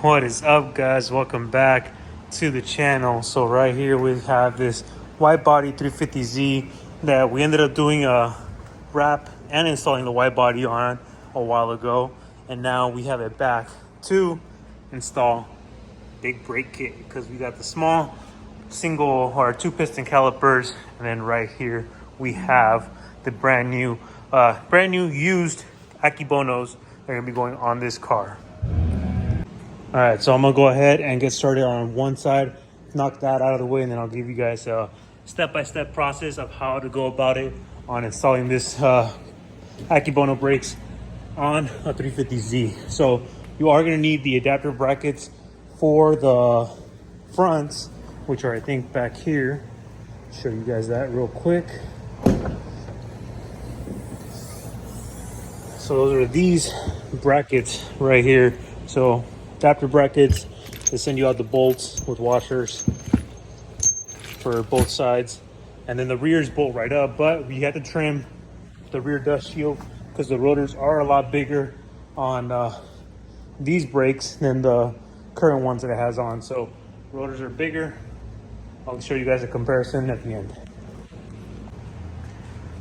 What is up, guys? Welcome back to the channel. So right here we have this Widebody 350Z that we ended up doing a wrap and installing the Widebody on a while ago, and now we have it back to install big brake kit because we got the small single or two piston calipers, and then right here we have the brand new used Akebonos that are gonna be going on this car. All right, so I'm gonna go ahead and get started on one side, knock that out of the way, and then I'll give you guys a step-by-step process of how to go about it on installing this Akebono brakes on a 350Z. So you are gonna need the adapter brackets for the fronts, which are I think back here. Show you guys that real quick. So those are these brackets right here. So adapter brackets, they send you out the bolts with washers for both sides, and then the rears bolt right up, but we had to trim the rear dust shield because the rotors are a lot bigger on these brakes than the current ones that it has on. So rotors are bigger. I'll show you guys a comparison at the end.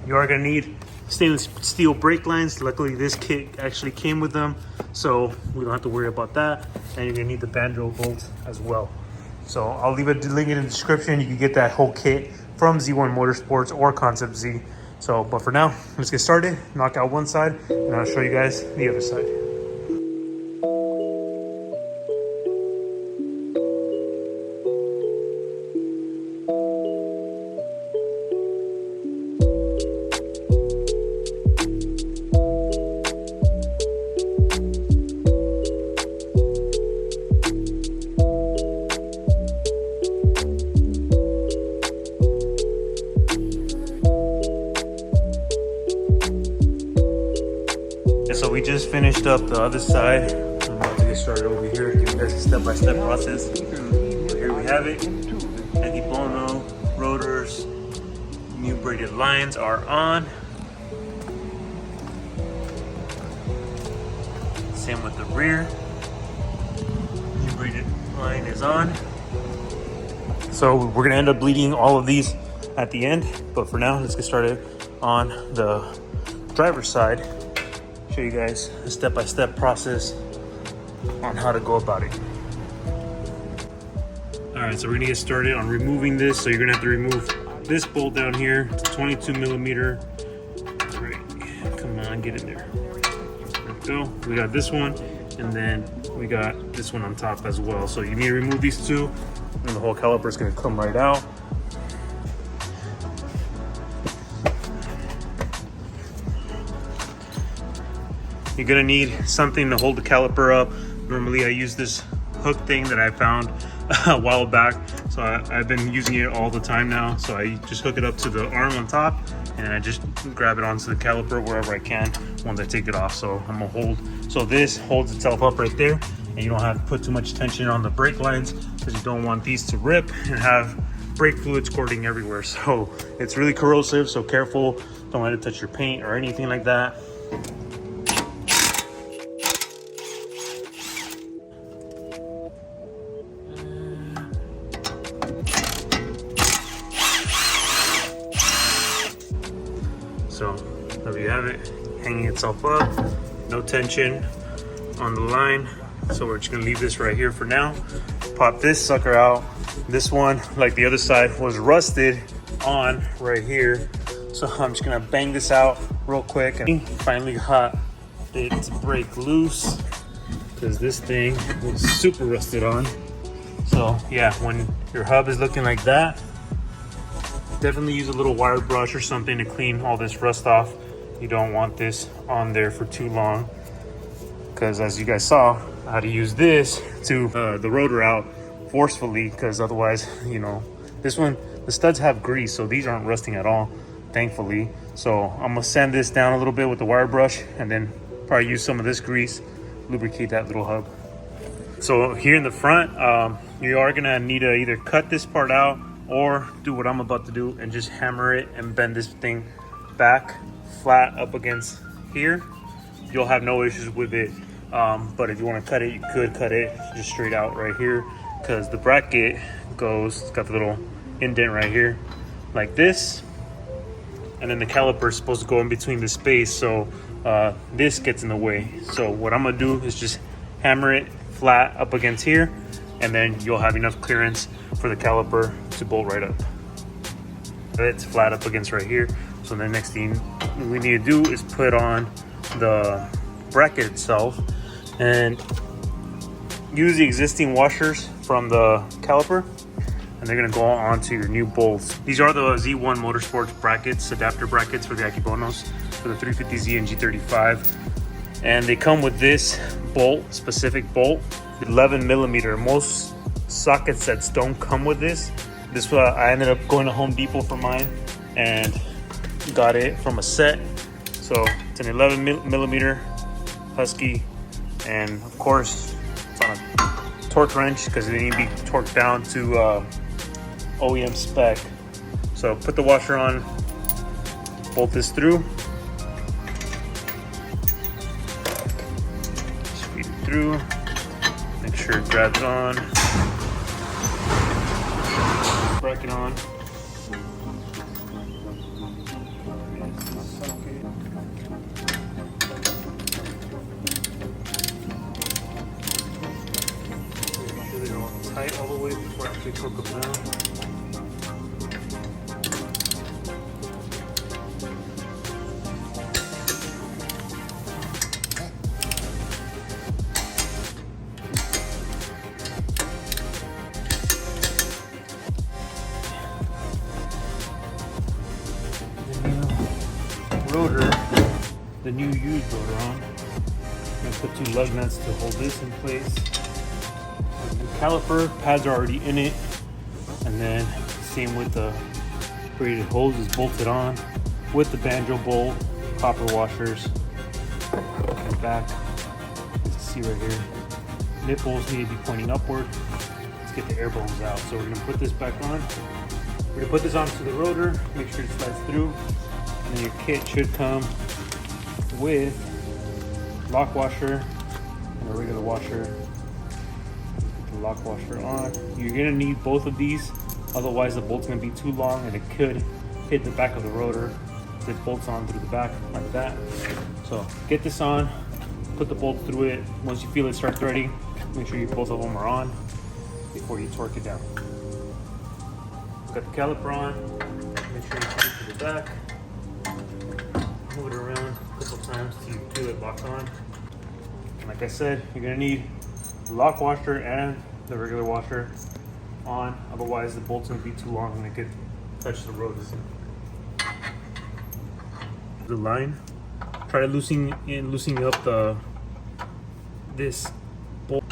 You are going to need stainless steel brake lines. Luckily this kit actually came with them, so we don't have to worry about that. And you're going to need the banjo bolts as well. So I'll leave a link in the description. You can get that whole kit from Z1 Motorsports or Concept Z. So, but for now, let's get started. Knock out one side and I'll show you guys the other side. So we just finished up the other side. I'm about to get started over here, give you guys a step-by-step process. So here we have it. Akebono rotors, new braided lines are on. Same with the rear. New braided line is on. So we're gonna end up bleeding all of these at the end, but for now, let's get started on the driver's side. Show you guys a step-by-step process on how to go about it. All right, so we're gonna get started on removing this. So you're gonna have to remove this bolt down here. It's 22 millimeter. All right, come on, get in there. There we go. We got this one, and then we got this one on top as well. So you need to remove these two, and the whole caliper is gonna come right out. You're gonna need something to hold the caliper up. Normally I use this hook thing that I found a while back. So I've been using it all the time now. So I just hook it up to the arm on top and I just grab it onto the caliper wherever I can once I take it off. So I'm gonna hold, so this holds itself up right there, and you don't have to put too much tension on the brake lines because you don't want these to rip and have brake fluid squirting everywhere. So it's really corrosive, so careful. Don't let it touch your paint or anything like that. So there you have it, hanging itself up, no tension on the line. So we're just gonna leave this right here for now. Pop this sucker out. This one, like the other side, was rusted on right here. So I'm just gonna bang this out real quick. And finally got its brake loose because this thing was super rusted on. So yeah, when your hub is looking like that, definitely use a little wire brush or something to clean all this rust off. You don't want this on there for too long, because as you guys saw, I had to use this to the rotor out forcefully, because otherwise, you know, this one, the studs have grease, so these aren't rusting at all, thankfully. So I'm gonna sand this down a little bit with the wire brush, and then probably use some of this grease, lubricate that little hub. So here in the front, you are gonna need to either cut this part out or do what I'm about to do and just hammer it and bend this thing back flat up against here. You'll have no issues with it But if you want to cut it, you could cut it just straight out right here, because the bracket goes, it's got the little indent right here like this, and then the caliper is supposed to go in between the space, so this gets in the way. So what I'm gonna do is just hammer it flat up against here, and then you'll have enough clearance for the caliper to bolt right up. It's flat up against right here. So the next thing we need to do is put on the bracket itself and use the existing washers from the caliper, and they're gonna go onto your new bolts. These are the Z1 Motorsports brackets, adapter brackets for the Akebonos, for the 350Z and G35. And they come with this bolt, specific bolt, 11 millimeter. Most socket sets don't come with this. This I ended up going to Home Depot for mine and got it from a set. So it's an 11 millimeter Husky, and of course it's on a torque wrench because they need to be torqued down to OEM spec. So put the washer on, bolt this through, just feed it through, make sure it grabs on, bracket on. Tight all the way before I actually torque them down. The new rotor, the new used rotor on. I'm gonna put 2 lug nuts to hold this in place. Caliper pads are already in it, and then same with the braided hose is bolted on with the banjo bolt, copper washers, and back. You can see right here, nipples need to be pointing upward. Let's get the air bubbles out. So we're gonna put this back on. We're gonna put this onto the rotor, make sure it slides through, and then your kit should come with lock washer and a regular washer. Lock washer on. You're gonna need both of these, otherwise the bolt's gonna be too long and it could hit the back of the rotor. It bolts on through the back like that. So get this on, put the bolt through it. Once you feel it start threading, make sure both of them are on before you torque it down. Got the caliper on, make sure you put it to the back, move it around a couple times till you feel it lock on. And like I said, you're gonna need the lock washer and the regular washer on, otherwise the bolt's gonna be too long and it could touch the rotor. The line, try to loosening up this bolt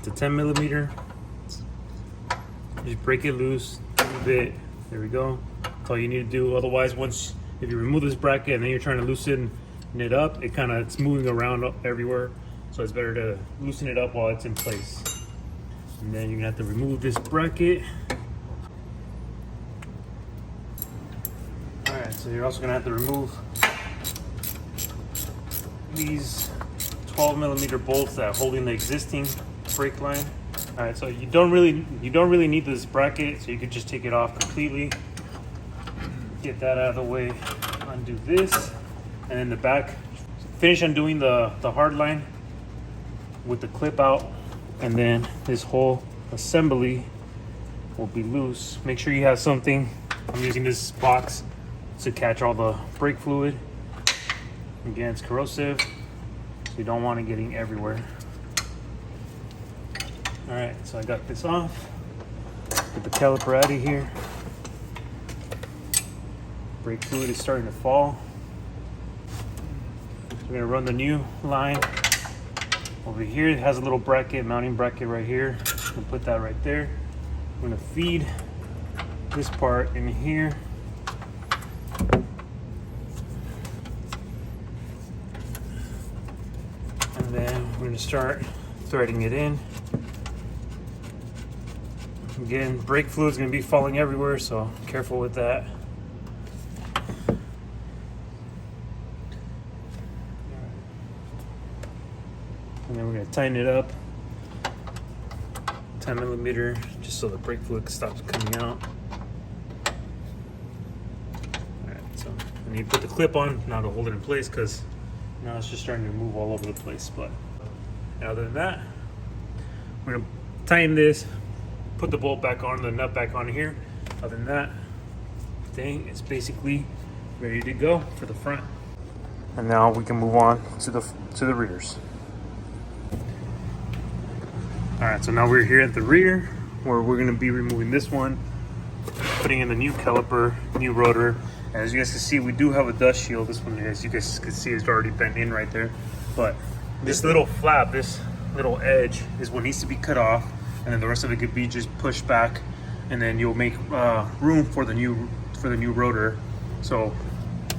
to 10 millimeter. Just break it loose a little bit. There we go. That's all you need to do. Otherwise, if you remove this bracket and then you're trying to loosen it up, it's moving around everywhere. So it's better to loosen it up while it's in place. And then you're gonna have to remove this bracket. All right, so you're also gonna have to remove these 12 millimeter bolts that are holding the existing brake line. All right, so you don't really need this bracket, so you could just take it off completely. Get that out of the way. Undo this, and then the back. Finish undoing the hard line with the clip out, and then this whole assembly will be loose. Make sure you have something. I'm using this box to catch all the brake fluid. Again, it's corrosive, so you don't want it getting everywhere. All right, so I got this off. Get the caliper out of here. Brake fluid is starting to fall. We're gonna run the new line over here. It has a little bracket, mounting bracket right here. I'm gonna put that right there. I'm gonna feed this part in here. And then we're gonna start threading it in. Again, brake fluid's gonna be falling everywhere, so careful with that. And then we're gonna tighten it up 10 millimeter, just so the brake fluid stops coming out. Alright, so I need to put the clip on now to hold it in place, because now it's just starting to move all over the place. But other than that, we're gonna tighten this, put the bolt back on, the nut back on here. Other than that, thing is basically ready to go for the front. And now we can move on to the rears. All right, so now we're here at the rear, where we're gonna be removing this one, putting in the new caliper, new rotor. As you guys can see, we do have a dust shield. This one, as you guys can see, is already bent in right there. But this little flap, this little edge, is what needs to be cut off, and then the rest of it could be just pushed back, and then you'll make room for the new rotor. So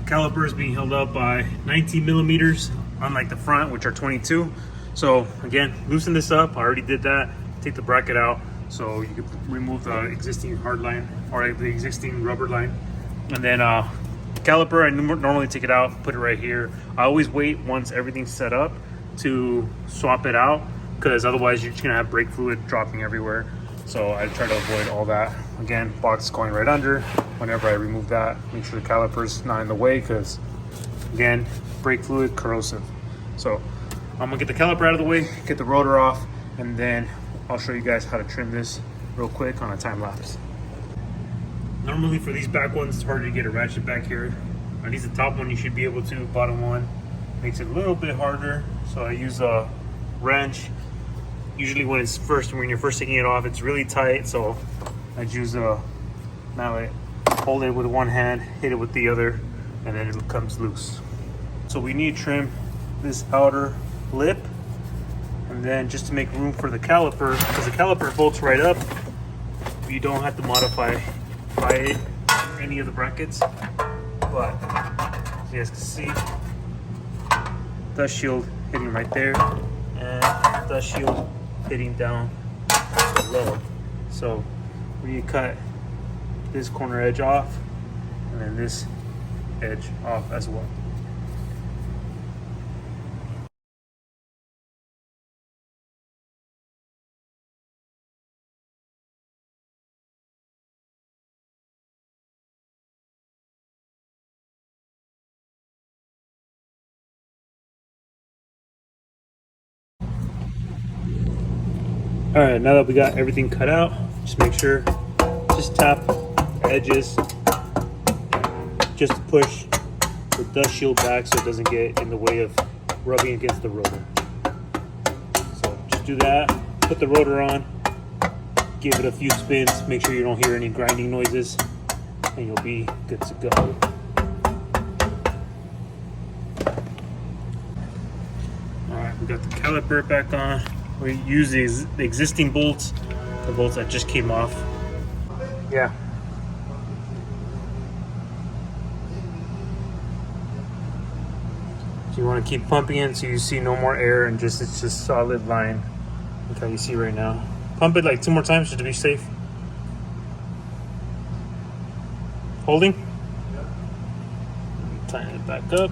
caliper is being held up by 19 millimeters, unlike the front, which are 22. So again, loosen this up. I already did that. Take the bracket out, so you can remove the existing hard line or the existing rubber line. And then caliper, I normally take it out, put it right here. I always wait once everything's set up to swap it out, because otherwise you're just gonna have brake fluid dropping everywhere. So I try to avoid all that. Again, box going right under. Whenever I remove that, make sure the caliper's not in the way, because again, brake fluid, corrosive. So I'm gonna get the caliper out of the way, get the rotor off, and then I'll show you guys how to trim this real quick on a time lapse. Normally for these back ones, it's harder to get a ratchet back here. At least the top one you should be able to. Bottom one makes it a little bit harder. So I use a wrench. Usually when you're first taking it off, it's really tight. So I use a mallet, hold it with one hand, hit it with the other, and then it comes loose. So we need to trim this outer lip, and then just to make room for the caliper, because the caliper bolts right up, you don't have to modify any of the brackets. But as you guys can see, dust shield hitting right there, and dust shield hitting down below. So we need to cut this corner edge off, and then this edge off as well. All right, now that we got everything cut out, just make sure, just tap the edges, just to push the dust shield back so it doesn't get in the way of rubbing against the rotor. So just do that, put the rotor on, give it a few spins, make sure you don't hear any grinding noises, and you'll be good to go. All right, we got the caliper back on. We use the existing bolts, the bolts that just came off. Yeah. So you want to keep pumping it so you see no more air, and it's just solid line, like how you see right now. Pump it like 2 more times just to be safe. Holding. Yep. Tighten it back up.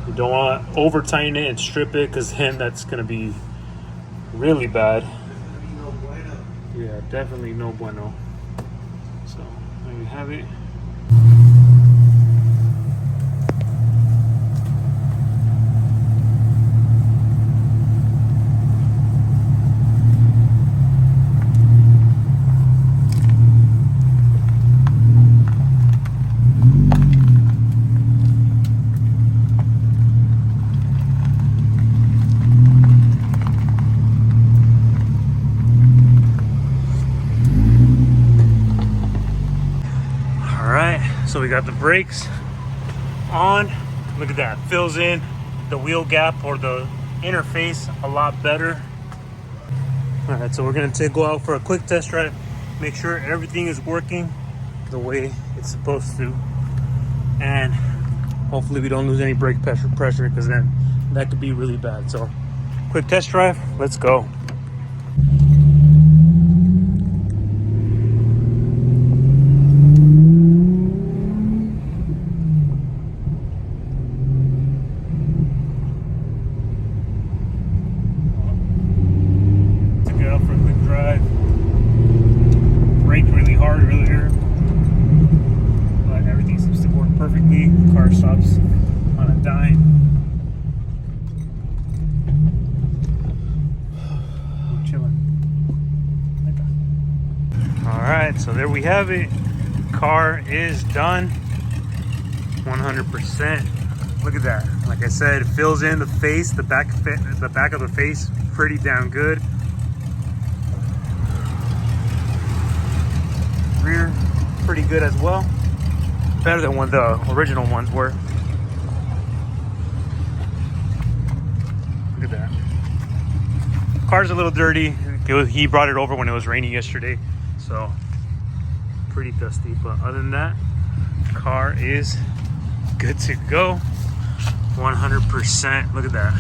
You don't want to over tighten it and strip it, because then that's going to be really bad. Yeah, definitely no bueno. So there you have it. So we got the brakes on. Look at that, fills in the wheel gap or the interface a lot better. All right, so we're gonna go out for a quick test drive, make sure everything is working the way it's supposed to, and hopefully we don't lose any brake pressure, because then that could be really bad. So quick test drive, let's go. perfectly. Car stops on a dime. I'm chilling. All right, so there we have it. Car is done. 100%. Look at that. Like I said, it fills in the face, the back of the face, pretty damn good. Rear, pretty good as well. Better than what the original ones were. Look at that. Car's a little dirty. He brought it over when it was raining yesterday, so pretty dusty. But other than that, car is good to go. 100%. Look at that.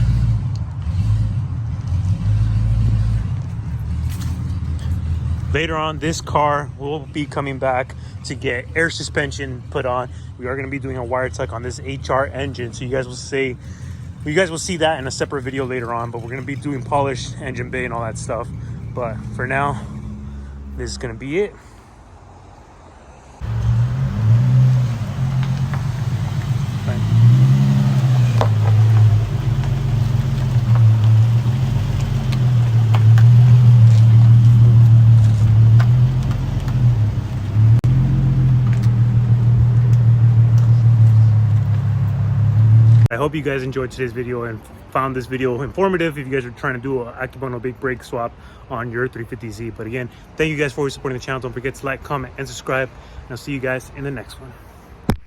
Later on, this car will be coming back to get air suspension put on. We are going to be doing a wire tuck on this HR engine, so you guys will see that in a separate video later on. But we're going to be doing polished engine bay and all that stuff. But for now, this is going to be it. I hope you guys enjoyed today's video and found this video informative if you guys are trying to do an Akebono big brake swap on your 350Z. But again, thank you guys for always supporting the channel. Don't forget to like, comment, and subscribe. And I'll see you guys in the next one.